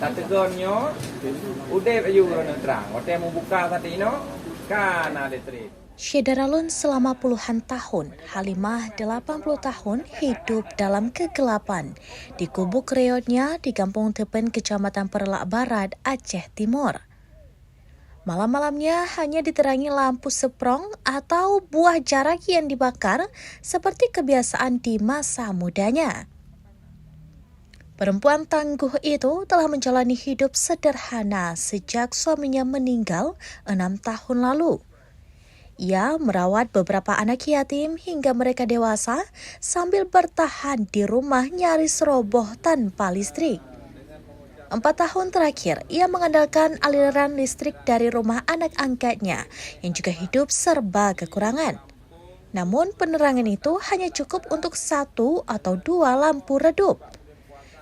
Tak tegurnya, udah ayu orang terang. Hotel membuka saat ini, kan ada listrik. Syederalun selama puluhan tahun, Halimah 80 tahun hidup dalam kegelapan di gubuk reotnya di Kampung Tepen, Kecamatan Perlak Barat, Aceh Timur. Malam-malamnya hanya diterangi lampu seprong atau buah jarak yang dibakar seperti kebiasaan di masa mudanya. Perempuan tangguh itu telah menjalani hidup sederhana sejak suaminya meninggal 6 tahun lalu. Ia merawat beberapa anak yatim hingga mereka dewasa sambil bertahan di rumah nyaris roboh tanpa listrik. 4 tahun terakhir, ia mengandalkan aliran listrik dari rumah anak angkatnya yang juga hidup serba kekurangan. Namun penerangan itu hanya cukup untuk 1 atau 2 lampu redup.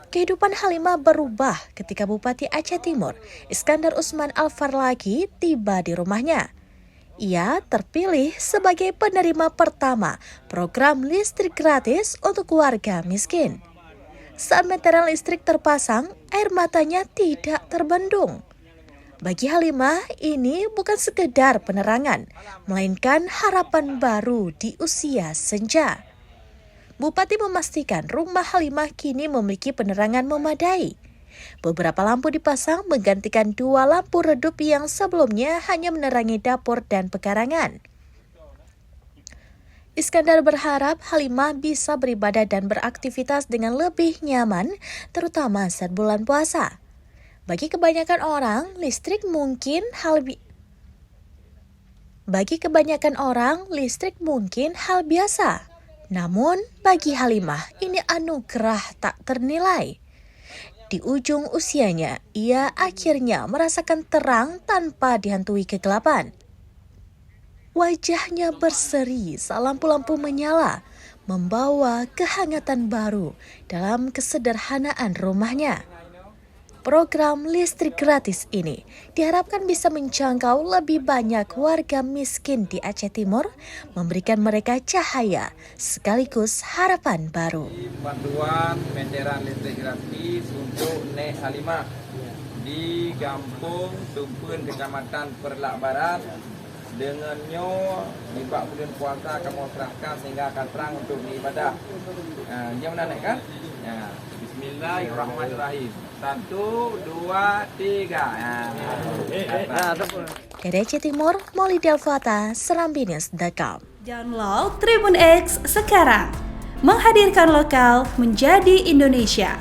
Kehidupan Halimah berubah ketika Bupati Aceh Timur, Iskandar Usman Al-Farlaki, tiba di rumahnya. Ia terpilih sebagai penerima pertama program listrik gratis untuk warga miskin. Saat meteran listrik terpasang, air matanya tidak terbendung. Bagi Halimah, ini bukan sekedar penerangan, melainkan harapan baru di usia senja. Bupati memastikan rumah Halimah kini memiliki penerangan memadai. Beberapa lampu dipasang menggantikan 2 lampu redup yang sebelumnya hanya menerangi dapur dan pekarangan. Iskandar berharap Halimah bisa beribadah dan beraktivitas dengan lebih nyaman, terutama saat bulan puasa. Bagi kebanyakan orang, listrik mungkin hal biasa. Namun, bagi Halimah, ini anugerah tak ternilai. Di ujung usianya, ia akhirnya merasakan terang tanpa dihantui kegelapan. Wajahnya berseri saat lampu-lampu menyala, membawa kehangatan baru dalam kesederhanaan rumahnya. Program listrik gratis ini diharapkan bisa menjangkau lebih banyak warga miskin di Aceh Timur, memberikan mereka cahaya sekaligus harapan baru. Bantuan meteran listrik gratis untuk Nek Halimah di Kampung Tepen, Kecamatan Perlak Barat. Dengannya di bulan puasa kamu serahkan sehingga akan terang untuk beribadah. Dia mana naik kan? Bismillahirrahmanirrahim. 1, 2, 3. Dari Aceh Timur, Molly Delvata, Serambinews.com. Download Tribun X sekarang, menghadirkan lokal menjadi Indonesia.